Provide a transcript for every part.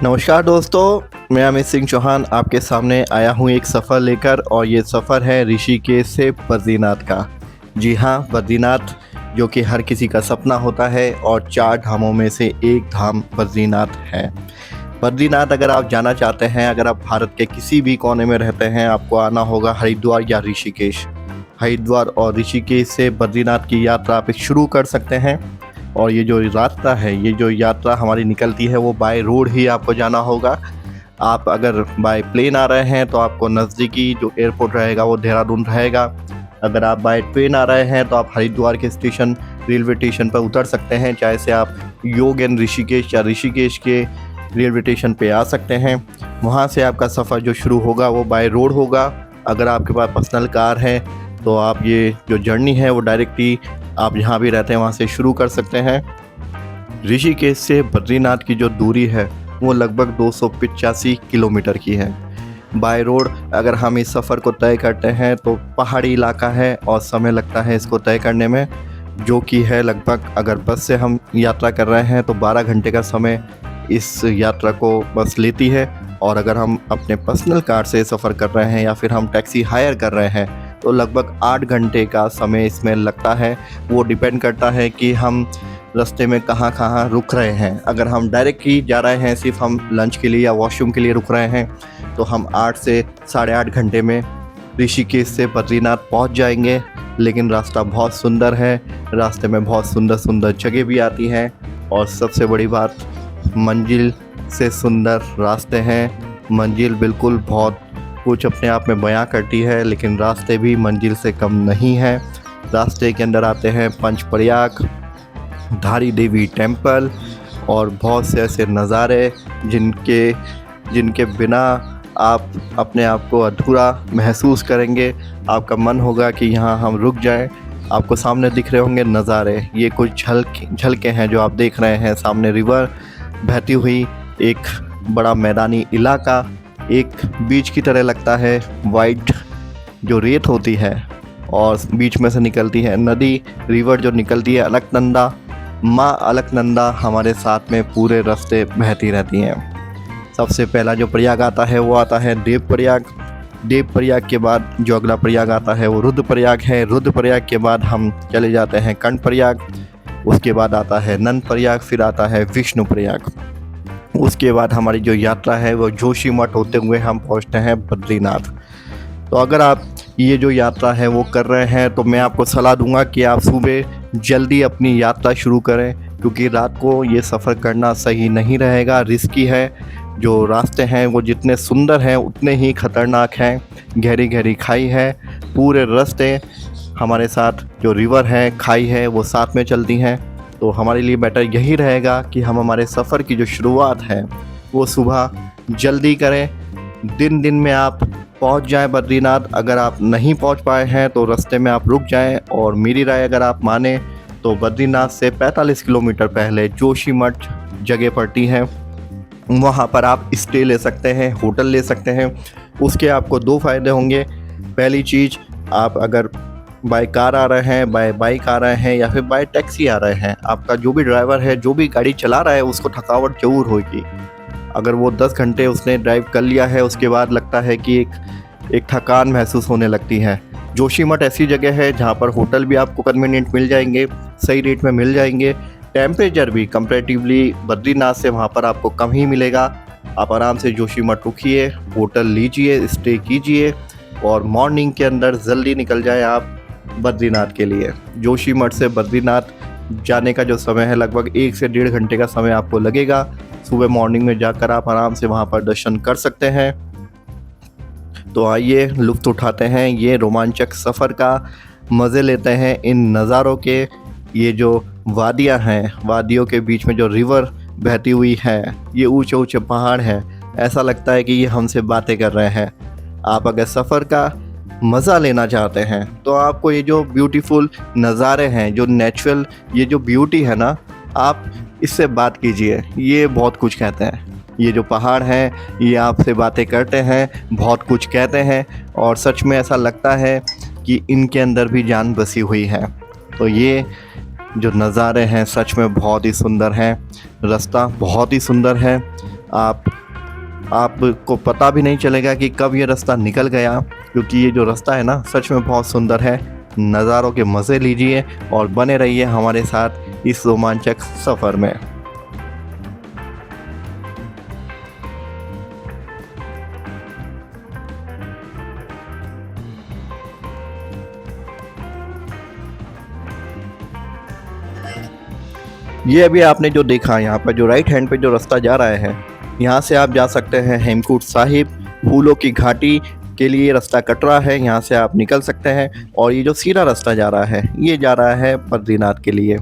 नमस्कार दोस्तों, मैं अमित सिंह चौहान आपके सामने आया हूँ एक सफ़र लेकर। और ये सफ़र है ऋषिकेश से बद्रीनाथ का। जी हाँ, बद्रीनाथ जो कि हर किसी का सपना होता है और 4 धामों में से एक धाम बद्रीनाथ है। बद्रीनाथ अगर आप जाना चाहते हैं, अगर आप भारत के किसी भी कोने में रहते हैं, आपको आना होगा हरिद्वार या ऋषिकेश। हरिद्वार और ऋषिकेश से बद्रीनाथ की यात्रा आप शुरू कर सकते हैं। और ये जो रास्ता है, ये जो यात्रा हमारी निकलती है, वो बाय रोड ही आपको जाना होगा। आप अगर बाय प्लेन आ रहे हैं तो आपको नज़दीकी जो एयरपोर्ट रहेगा वो देहरादून रहेगा। अगर आप बाय ट्रेन आ रहे हैं तो आप हरिद्वार के स्टेशन रेलवे स्टेशन पर उतर सकते हैं, चाहे से आप योग एंड ऋषिकेश या ऋषिकेश के रेलवे स्टेशन पे आ सकते हैं। वहाँ से आपका सफ़र जो शुरू होगा वो बाय रोड होगा। अगर आपके पास पर्सनल कार है तो आप ये जो जर्नी है वो डायरेक्टली आप जहाँ भी रहते हैं वहाँ से शुरू कर सकते हैं। ऋषिकेश से बद्रीनाथ की जो दूरी है वो लगभग 285 किलोमीटर की है। बाय रोड अगर हम इस सफ़र को तय करते हैं तो पहाड़ी इलाका है और समय लगता है इसको तय करने में, जो कि है लगभग, अगर बस से हम यात्रा कर रहे हैं तो 12 घंटे का समय इस यात्रा को बस लेती है। और अगर हम अपने पर्सनल कार से सफ़र कर रहे हैं या फिर हम टैक्सी हायर कर रहे हैं तो लगभग 8 घंटे का समय इसमें लगता है। वो डिपेंड करता है कि हम रास्ते में कहाँ कहाँ रुक रहे हैं। अगर हम डायरेक्ट ही जा रहे हैं, सिर्फ हम लंच के लिए या वॉशरूम के लिए रुक रहे हैं, तो हम 8 से साढ़े 8 घंटे में ऋषिकेश से बद्रीनाथ पहुंच जाएंगे। लेकिन रास्ता बहुत सुंदर है, रास्ते में बहुत सुंदर सुंदर जगह भी आती हैं। और सबसे बड़ी बात, मंजिल से सुंदर रास्ते हैं। मंजिल बिल्कुल बहुत कुछ अपने आप में बयां करती है, लेकिन रास्ते भी मंजिल से कम नहीं हैं। रास्ते के अंदर आते हैं पंचप्रयाग, धारी देवी टेम्पल और बहुत से ऐसे नज़ारे जिनके बिना आप अपने आप को अधूरा महसूस करेंगे। आपका मन होगा कि यहाँ हम रुक जाएं। आपको सामने दिख रहे होंगे नज़ारे, ये कुछ झलके हैं जो आप देख रहे हैं। सामने रिवर बहती हुई, एक बड़ा मैदानी इलाका, एक बीच की तरह लगता है। वाइट जो रेत होती है और बीच में से निकलती है नदी, रिवर जो निकलती है अलकनंदा, माँ अलकनंदा हमारे साथ में पूरे रास्ते बहती रहती हैं। सबसे पहला जो प्रयाग आता है वो आता है देवप्रयाग। देवप्रयाग के बाद जो अगला प्रयाग आता है वो रुद्रप्रयाग है। रुद्रप्रयाग के बाद हम चले जाते हैं कर्णप्रयाग, उसके बाद आता है नंदप्रयाग, फिर आता है विष्णुप्रयाग। उसके बाद हमारी जो यात्रा है वो जोशीमठ होते हुए हम पहुंचते हैं बद्रीनाथ। तो अगर आप ये जो यात्रा है वो कर रहे हैं तो मैं आपको सलाह दूंगा कि आप सुबह जल्दी अपनी यात्रा शुरू करें, क्योंकि रात को ये सफ़र करना सही नहीं रहेगा, रिस्की है। जो रास्ते हैं वो जितने सुंदर हैं उतने ही ख़तरनाक हैं। गहरी गहरी खाई है, पूरे रास्ते हमारे साथ जो रिवर है, खाई है, वो साथ में चलती हैं। तो हमारे लिए बेटर यही रहेगा कि हम हमारे सफ़र की जो शुरुआत है वो सुबह जल्दी करें। दिन में आप पहुंच जाएं बद्रीनाथ। अगर आप नहीं पहुंच पाए हैं तो रास्ते में आप रुक जाएं। और मेरी राय अगर आप माने तो बद्रीनाथ से 45 किलोमीटर पहले जोशीमठ जगह पड़ती है, वहां पर आप स्टे ले सकते हैं, होटल ले सकते हैं। उसके आपको 2 फ़ायदे होंगे। पहली चीज़, आप अगर बाय कार आ रहे हैं, बाय बाइक आ रहे हैं या फिर बाय टैक्सी आ रहे हैं, आपका जो भी ड्राइवर है, जो भी गाड़ी चला रहा है, उसको थकावट ज़रूर होगी। अगर वो 10 घंटे उसने ड्राइव कर लिया है, उसके बाद लगता है कि एक थकान महसूस होने लगती है। जोशीमठ ऐसी जगह है जहाँ पर होटल भी आपको कन्वीनियंट मिल जाएंगे, सही रेट में मिल जाएंगे। टेम्परेचर भी कंपैरेटिवली बद्रीनाथ से वहाँ पर आपको कम ही मिलेगा। आप आराम से जोशीमठ रुकिए, होटल लीजिए, स्टे कीजिए और मॉर्निंग के अंदर जल्दी निकल जाए आप बद्रीनाथ के लिए। जोशीमठ से बद्रीनाथ जाने का जो समय है लगभग 1 से 1.5 घंटे का समय आपको लगेगा। सुबह मॉर्निंग में जाकर आप आराम से वहाँ पर दर्शन कर सकते हैं। तो आइए लुत्फ़ उठाते हैं ये रोमांचक सफ़र का, मज़े लेते हैं इन नज़ारों के। ये जो वादियाँ हैं, वादियों के बीच में जो रिवर बहती हुई है, ये ऊंचे ऊंचे पहाड़ हैं, ऐसा लगता है कि ये हमसे बातें कर रहे हैं। आप अगर सफ़र का मज़ा लेना चाहते हैं तो आपको ये जो ब्यूटीफुल नज़ारे हैं, जो नेचुरल ये जो ब्यूटी है ना, आप इससे बात कीजिए। ये बहुत कुछ कहते हैं। ये जो पहाड़ हैं ये आपसे बातें करते हैं, बहुत कुछ कहते हैं और सच में ऐसा लगता है कि इनके अंदर भी जान बसी हुई है। तो ये जो नज़ारे हैं सच में बहुत ही सुंदर हैं। रास्ता बहुत ही सुंदर है। आप आपको पता भी नहीं चलेगा कि कब ये रास्ता निकल गया, क्योंकि ये जो रास्ता है ना सच में बहुत सुंदर है। नज़ारों के मज़े लीजिए और बने रहिए हमारे साथ इस रोमांचक सफ़र में। ये अभी आपने जो देखा, यहाँ पर जो राइट हैंड पे जो रास्ता जा रहा है, यहाँ से आप जा सकते हैं हेमकूट साहिब। फूलों की घाटी के लिए रास्ता कट रहा है, यहाँ से आप निकल सकते हैं। और ये जो सीधा रास्ता जा रहा है ये जा रहा है बद्रीनाथ के लिए।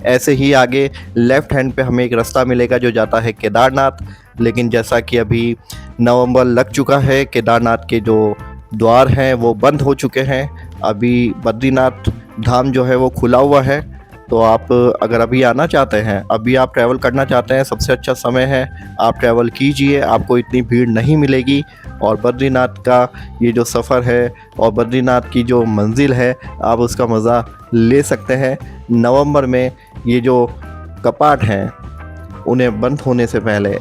ऐसे ही आगे लेफ्ट हैंड पे हमें एक रास्ता मिलेगा जो जाता है केदारनाथ। लेकिन जैसा कि अभी नवंबर लग चुका है, केदारनाथ के जो द्वार हैं वो बंद हो चुके हैं। अभी बद्रीनाथ धाम जो है वो खुला हुआ है। तो आप अगर अभी आना चाहते हैं, अभी आप ट्रैवल करना चाहते हैं, सबसे अच्छा समय है, आप ट्रैवल कीजिए, आपको इतनी भीड़ नहीं मिलेगी। और बद्रीनाथ का ये जो सफ़र है और बद्रीनाथ की जो मंजिल है, आप उसका मज़ा ले सकते हैं। नवंबर में ये जो कपाट हैं उन्हें बंद होने से पहले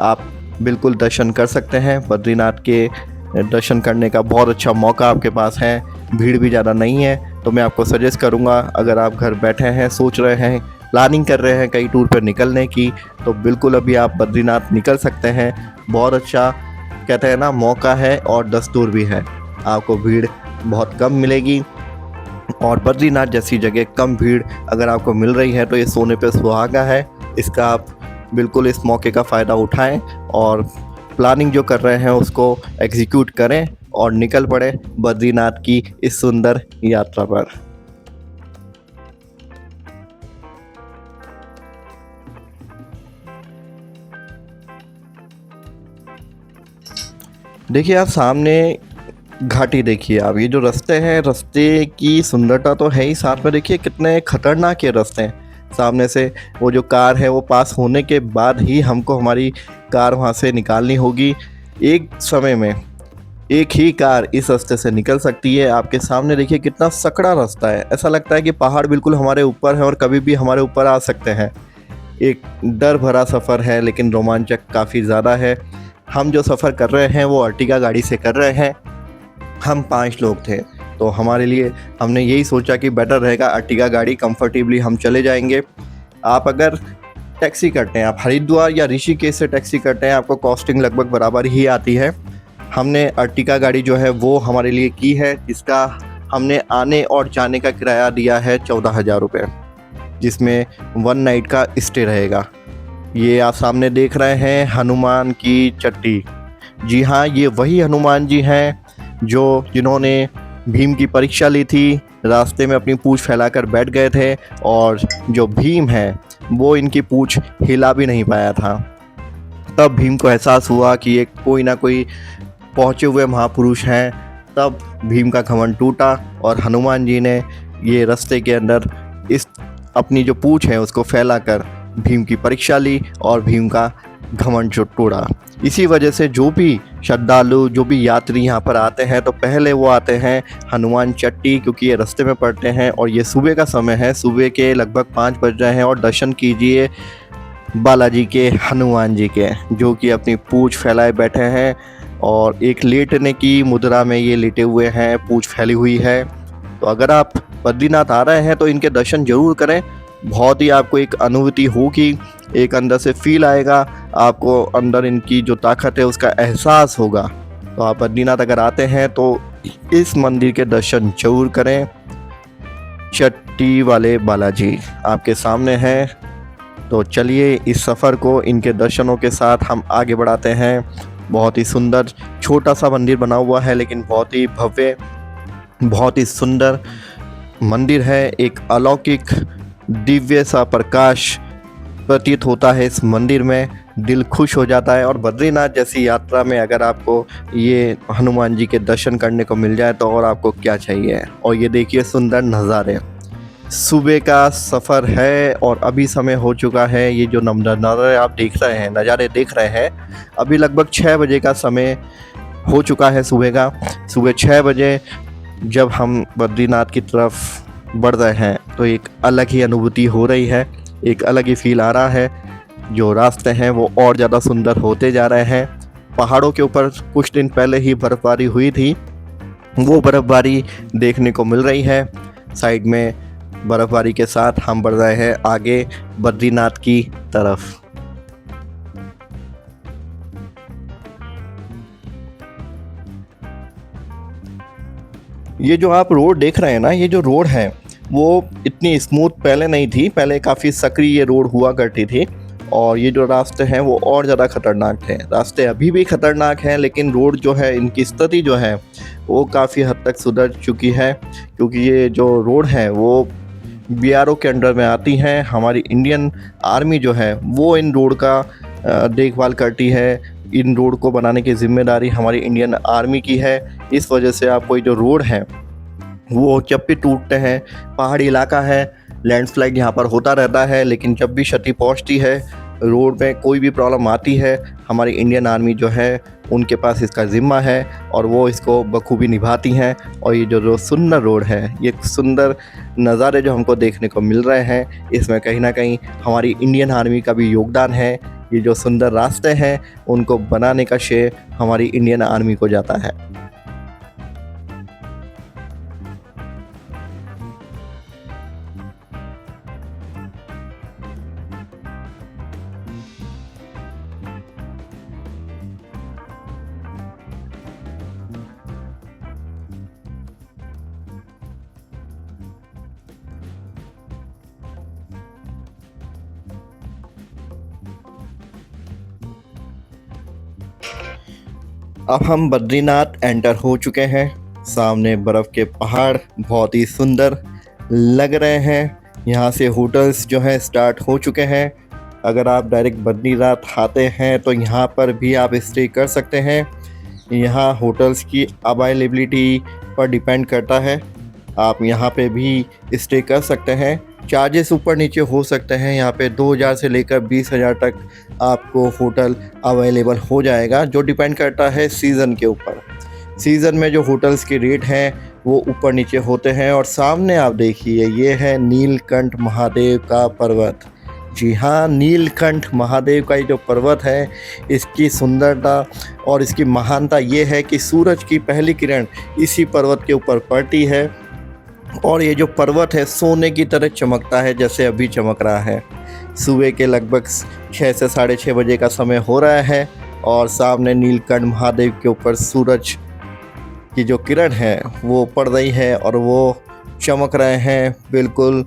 आप बिल्कुल दर्शन कर सकते हैं। बद्रीनाथ के दर्शन करने का बहुत अच्छा मौका आपके पास है, भीड़ भी ज़्यादा नहीं है। तो मैं आपको सजेस्ट करूँगा, अगर आप घर बैठे हैं, सोच रहे हैं, प्लानिंग कर रहे हैं कई टूर पर निकलने की, तो बिल्कुल अभी आप बद्रीनाथ निकल सकते हैं। बहुत अच्छा कहते हैं ना मौका है और दस्तूर भी है। आपको भीड़ बहुत कम मिलेगी और बद्रीनाथ जैसी जगह कम भीड़ अगर आपको मिल रही है तो ये सोने पे सुहागा है। इसका आप बिल्कुल इस मौके का फ़ायदा उठाएं और प्लानिंग जो कर रहे हैं उसको एग्जीक्यूट करें और निकल पड़े बद्रीनाथ की इस सुंदर यात्रा पर। देखिए आप सामने घाटी देखिए, आप ये जो रास्ते हैं, रास्ते की सुंदरता तो है ही, साथ में देखिए कितने खतरनाक ये रास्ते हैं। सामने से वो जो कार है वो पास होने के बाद ही हमको हमारी कार वहाँ से निकालनी होगी। एक समय में एक ही कार इस रास्ते से निकल सकती है। आपके सामने देखिए कितना सकड़ा रास्ता है, ऐसा लगता है कि पहाड़ बिल्कुल हमारे ऊपर है और कभी भी हमारे ऊपर आ सकते हैं। एक डर भरा सफ़र है लेकिन रोमांचक काफ़ी ज़्यादा है। हम जो सफ़र कर रहे हैं वो अर्टिगा गाड़ी से कर रहे हैं। हम 5 लोग थे तो हमारे लिए हमने यही सोचा कि बेटर रहेगा अर्टिगा गाड़ी, कंफर्टेबली हम चले जाएंगे। आप अगर टैक्सी करते हैं, आप हरिद्वार या ऋषिकेश से टैक्सी करते हैं, आपको कॉस्टिंग लगभग बराबर ही आती है। हमने अर्टिगा गाड़ी जो है वो हमारे लिए की है, जिसका हमने आने और जाने का किराया दिया है 14,000 रुपये, जिसमें 1 नाइट का स्टे रहेगा। ये आप सामने देख रहे हैं हनुमान की चट्टी। जी हाँ, ये वही हनुमान जी हैं जिन्होंने भीम की परीक्षा ली थी, रास्ते में अपनी पूंछ फैलाकर बैठ गए थे और जो भीम है वो इनकी पूंछ हिला भी नहीं पाया था। तब भीम को एहसास हुआ कि ये कोई ना कोई पहुँचे हुए महापुरुष हैं। तब भीम का घमंड टूटा और हनुमान जी ने ये रास्ते के अंदर इस अपनी जो पूंछ है उसको फैलाकर भीम की परीक्षा ली और भीम का घमंड जो टूटा। इसी वजह से जो भी श्रद्धालु, जो भी यात्री यहाँ पर आते हैं तो पहले वो आते हैं हनुमान चट्टी, क्योंकि ये रास्ते में पड़ते हैं और ये सुबह का समय है, सुबह के लगभग 5 बज रहे हैं। और दर्शन कीजिए बालाजी के, हनुमान जी के, जो कि अपनी पूंछ फैलाए बैठे हैं और एक लेटने की मुद्रा में ये लेटे हुए हैं, पूंछ फैली हुई है। तो अगर आप बद्रीनाथ आ रहे हैं तो इनके दर्शन जरूर करें। बहुत ही आपको एक अनुभूति होगी, एक अंदर से फील आएगा, आपको अंदर इनकी जो ताकत है उसका एहसास होगा। तो आप बद्रीनाथ अगर आते हैं तो इस मंदिर के दर्शन जरूर करें। चट्टी वाले बालाजी आपके सामने हैं। तो चलिए इस सफ़र को इनके दर्शनों के साथ हम आगे बढ़ाते हैं। बहुत ही सुंदर छोटा सा मंदिर बना हुआ है लेकिन बहुत ही भव्य, बहुत ही सुंदर मंदिर है। एक अलौकिक दिव्य सा प्रकाश प्रतीत होता है इस मंदिर में, दिल खुश हो जाता है। और बद्रीनाथ जैसी यात्रा में अगर आपको ये हनुमान जी के दर्शन करने को मिल जाए तो और आपको क्या चाहिए। और ये देखिए सुंदर नज़ारे, सुबह का सफ़र है और अभी समय हो चुका है। ये जो नज़ारे आप देख रहे हैं, अभी लगभग 6 बजे का समय हो चुका है सुबह का। सुबह 6 बजे जब हम बद्रीनाथ की तरफ बढ़ रहे हैं तो एक अलग ही अनुभूति हो रही है, एक अलग ही फील आ रहा है। जो रास्ते हैं वो और ज़्यादा सुंदर होते जा रहे हैं। पहाड़ों के ऊपर कुछ दिन पहले ही बर्फबारी हुई थी, वो बर्फबारी देखने को मिल रही है। साइड में बर्फबारी के साथ हम बढ़ रहे हैं आगे बद्रीनाथ की तरफ। ये जो आप रोड देख रहे हैं ना, ये जो रोड है वो इतनी स्मूथ पहले नहीं थी, पहले काफ़ी सकरी ये रोड हुआ करती थी। और ये जो रास्ते हैं वो और ज़्यादा खतरनाक थे। रास्ते अभी भी खतरनाक हैं, लेकिन रोड जो है, इनकी स्थिति जो है वो काफ़ी हद तक सुधर चुकी है, क्योंकि ये जो रोड है वो बीआरओ के अंडर में आती हैं। हमारी इंडियन आर्मी जो है वो इन रोड का देखभाल करती है। इन रोड को बनाने की जिम्मेदारी हमारी इंडियन आर्मी की है। इस वजह से आपको ये जो रोड है वो जब भी टूटते हैं, पहाड़ी इलाका है, लैंडस्लाइड यहाँ पर होता रहता है, लेकिन जब भी क्षति पहुँचती है, रोड में कोई भी प्रॉब्लम आती है, हमारी इंडियन आर्मी जो है उनके पास इसका ज़िम्मा है और वो इसको बखूबी निभाती हैं। और ये जो सुंदर रोड है, ये सुंदर नज़ारे जो हमको देखने को मिल रहे हैं, इसमें कहीं ना कहीं हमारी इंडियन आर्मी का भी योगदान है। ये जो सुंदर रास्ते हैं उनको बनाने का श्रेय हमारी इंडियन आर्मी को जाता है। अब हम बद्रीनाथ एंटर हो चुके हैं। सामने बर्फ़ के पहाड़ बहुत ही सुंदर लग रहे हैं। यहाँ से होटल्स जो हैं स्टार्ट हो चुके हैं। अगर आप डायरेक्ट बद्रीनाथ आते हैं तो यहाँ पर भी आप स्टे कर सकते हैं। यहाँ होटल्स की अवेलेबिलिटी पर डिपेंड करता है, आप यहाँ पे भी स्टे कर सकते हैं। चार्जेस ऊपर नीचे हो सकते हैं। यहाँ पे 2000 से लेकर 20,000 तक आपको होटल अवेलेबल हो जाएगा, जो डिपेंड करता है सीज़न के ऊपर। सीज़न में जो होटल्स के रेट हैं वो ऊपर नीचे होते हैं। और सामने आप देखिए, ये है नीलकंठ महादेव का पर्वत। जी हाँ, नीलकंठ महादेव का ये जो पर्वत है, इसकी सुंदरता और इसकी महानता ये है कि सूरज की पहली किरण इसी पर्वत के ऊपर पड़ती है और ये जो पर्वत है सोने की तरह चमकता है, जैसे अभी चमक रहा है। सुबह के लगभग 6 से 6:30 बजे का समय हो रहा है और सामने नीलकंठ महादेव के ऊपर सूरज की जो किरण है वो पड़ रही है और वो चमक रहे हैं। बिल्कुल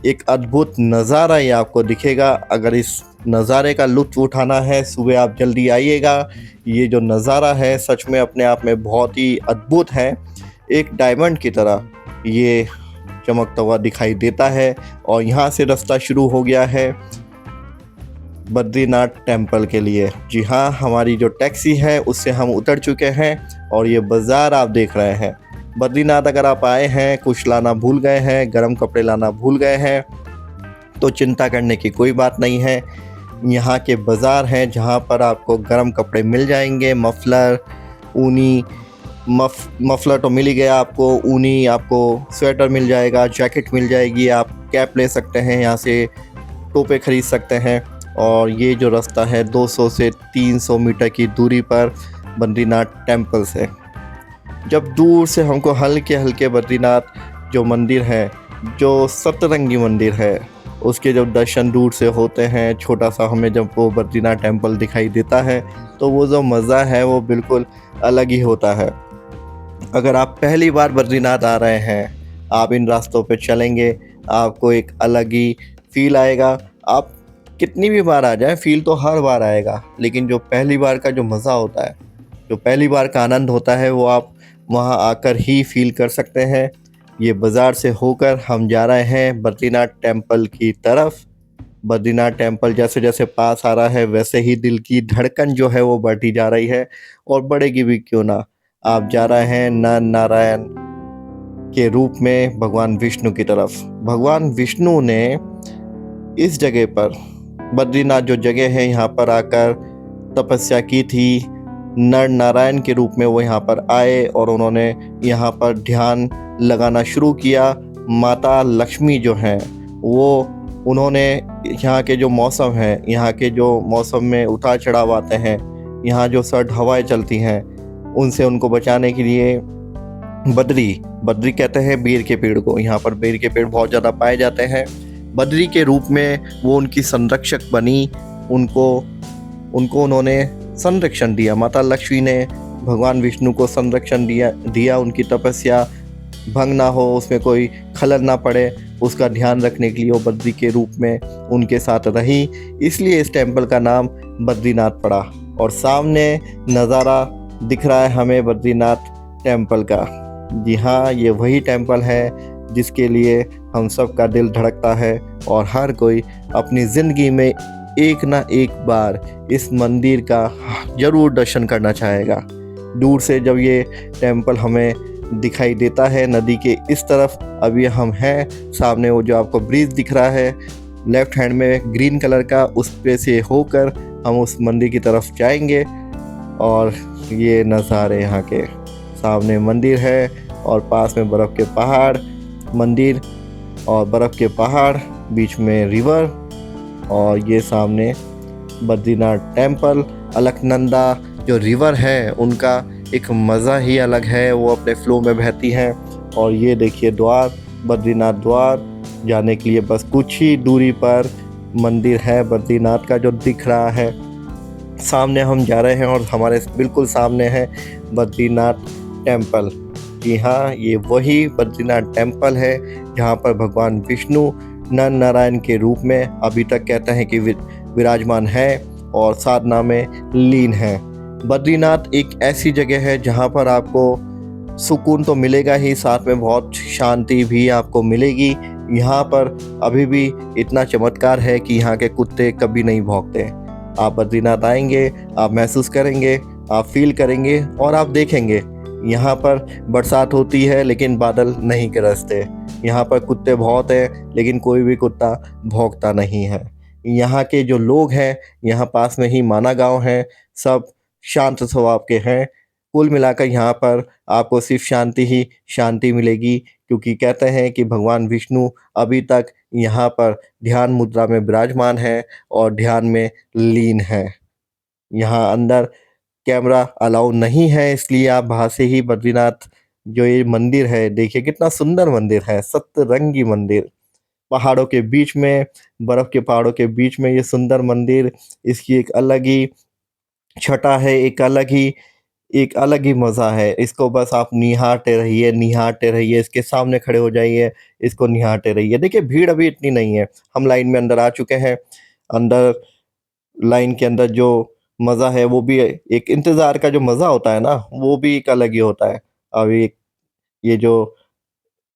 एक अद्भुत नज़ारा ये आपको दिखेगा। अगर इस नज़ारे का लुत्फ़ उठाना है, सुबह आप जल्दी आइएगा। ये जो नज़ारा है सच में अपने आप में बहुत ही अद्भुत है। एक डायमंड की तरह ये चमकता हुआ दिखाई देता है। और यहाँ से रास्ता शुरू हो गया है बद्रीनाथ टेम्पल के लिए। जी हाँ, हमारी जो टैक्सी है उससे हम उतर चुके हैं और ये बाज़ार आप देख रहे हैं। बद्रीनाथ अगर आप आए हैं, कुछ लाना भूल गए हैं, गर्म कपड़े लाना भूल गए हैं, तो चिंता करने की कोई बात नहीं है। यहाँ के बाज़ार हैं जहाँ पर आपको गर्म कपड़े मिल जाएंगे। मफलर, ऊनी मफलर तो मिल ही गया आपको, ऊनी आपको स्वेटर मिल जाएगा, जैकेट मिल जाएगी, आप कैप ले सकते हैं, यहाँ से टोपे ख़रीद सकते हैं। और ये जो रास्ता है 200 से 300 मीटर की दूरी पर बद्रीनाथ टेम्पल से। जब दूर से हमको हल्के हल्के बद्रीनाथ जो मंदिर है, जो सतरंगी मंदिर है, उसके जब दर्शन दूर से होते हैं, छोटा सा हमें जब वो बद्रीनाथ टेम्पल दिखाई देता है, तो वो जो मज़ा है वो बिल्कुल अलग ही होता है। अगर आप पहली बार बद्रीनाथ आ रहे हैं, आप इन रास्तों पे चलेंगे, आपको एक अलग ही फील आएगा। आप कितनी भी बार आ जाएं, फील तो हर बार आएगा, लेकिन जो पहली बार का जो मज़ा होता है, जो पहली बार का आनंद होता है, वो आप वहाँ आकर ही फील कर सकते हैं। ये बाज़ार से होकर हम जा रहे हैं बद्रीनाथ टेम्पल की तरफ। बद्रीनाथ टेम्पल जैसे जैसे पास आ रहा है, वैसे ही दिल की धड़कन जो है वो बढ़ती जा रही है और बढ़ेगी भी क्यों ना। आप जा रहे हैं नर नारायण के रूप में भगवान विष्णु की तरफ। भगवान विष्णु ने इस जगह पर, बद्रीनाथ जो जगह है, यहाँ पर आकर तपस्या की थी। नर नारायण के रूप में वो यहाँ पर आए और उन्होंने यहाँ पर ध्यान लगाना शुरू किया। माता लक्ष्मी जो हैं वो उन्होंने यहाँ के जो मौसम हैं, यहाँ के जो मौसम में उतार चढ़ाव आते हैं, यहाँ जो सर्द हवाएं चलती हैं, उनसे उनको बचाने के लिए बद्री कहते हैं बेर के पेड़ को। यहाँ पर बेर के पेड़ बहुत ज़्यादा पाए जाते हैं। बद्री के रूप में वो उनकी संरक्षक बनी। उनको उन्होंने संरक्षण दिया। माता लक्ष्मी ने भगवान विष्णु को संरक्षण दिया। उनकी तपस्या भंग ना हो, उसमें कोई खलल ना पड़े, उसका ध्यान रखने के लिए वो बद्री के रूप में उनके साथ रही। इसलिए इस टेम्पल का नाम बद्रीनाथ पड़ा। और सामने नज़ारा दिख रहा है हमें बद्रीनाथ टेम्पल का। जी हाँ, ये वही टेम्पल है जिसके लिए हम सब का दिल धड़कता है और हर कोई अपनी ज़िंदगी में एक ना एक बार इस मंदिर का ज़रूर दर्शन करना चाहेगा। दूर से जब ये टेम्पल हमें दिखाई देता है नदी के इस तरफ, अभी हम हैं सामने, वो जो आपको ब्रिज दिख रहा है लेफ्ट हैंड में ग्रीन कलर का, उस पे से होकर हम उस मंदिर की तरफ जाएंगे। और ये नज़ारे यहाँ के, सामने मंदिर है और पास में बर्फ़ के पहाड़, मंदिर और बर्फ़ के पहाड़, बीच में रिवर, और ये सामने बद्रीनाथ टेम्पल। अलकनंदा जो रिवर है उनका एक मज़ा ही अलग है, वो अपने फ्लो में बहती हैं। और ये देखिए द्वार, बद्रीनाथ द्वार, जाने के लिए बस कुछ ही दूरी पर मंदिर है बद्रीनाथ का जो दिख रहा है। सामने हम जा रहे हैं और हमारे बिल्कुल सामने है बद्रीनाथ टेम्पल। जी हाँ, ये वही बद्रीनाथ टेम्पल है जहाँ पर भगवान विष्णु नर नारायण के रूप में अभी तक कहते हैं कि विराजमान है और साधना में लीन है। बद्रीनाथ एक ऐसी जगह है जहाँ पर आपको सुकून तो मिलेगा ही, साथ में बहुत शांति भी आपको मिलेगी। यहाँ पर अभी भी इतना चमत्कार है कि यहाँ के कुत्ते कभी नहीं भौंकते। आप बद्रीनाथ आएंगे, आप महसूस करेंगे, आप फील करेंगे और आप देखेंगे यहाँ पर बरसात होती है लेकिन बादल नहीं गरजते। यहाँ पर कुत्ते बहुत हैं लेकिन कोई भी कुत्ता भौंकता नहीं है। यहाँ के जो लोग हैं, यहाँ पास में ही माना गांव है, सब शांत स्वभाव के हैं। कुल मिलाकर यहाँ पर आपको सिर्फ शांति ही शांति मिलेगी, क्योंकि कहते हैं कि भगवान विष्णु अभी तक यहाँ पर ध्यान मुद्रा में विराजमान है और ध्यान में लीन है। यहाँ अंदर कैमरा अलाउ नहीं है, इसलिए आप बाहर से ही बद्रीनाथ जो ये मंदिर है, देखिए कितना सुंदर मंदिर है, सप्तरंगी मंदिर, पहाड़ों के बीच में, बर्फ के पहाड़ों के बीच में ये सुंदर मंदिर। इसकी एक अलग ही छटा है, एक अलग ही मज़ा है। इसको बस आप निहारते रहिए, इसके सामने खड़े हो जाइए, इसको निहारते रहिए। देखिए भीड़ अभी इतनी नहीं है, हम लाइन में अंदर आ चुके हैं। अंदर लाइन के अंदर जो मज़ा है वो भी, एक इंतज़ार का जो मज़ा होता है ना, वो भी एक अलग ही होता है। अभी ये जो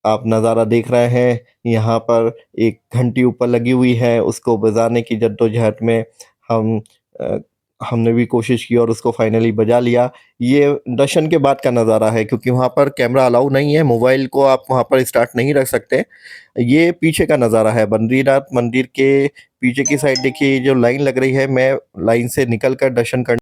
आप नज़ारा देख रहे हैं, यहाँ पर एक घंटी ऊपर लगी हुई है, उसको बजाने की जद्दोजहद में हम अ, हमने भी कोशिश की और उसको फाइनली बजा लिया। ये दर्शन के बाद का नज़ारा है, क्योंकि वहाँ पर कैमरा अलाउ नहीं है, मोबाइल को आप वहाँ पर स्टार्ट नहीं रख सकते। ये पीछे का नज़ारा है बद्रीनाथ मंदिर के पीछे की साइड। देखिए ये जो लाइन लग रही है, मैं लाइन से निकल कर दर्शन करने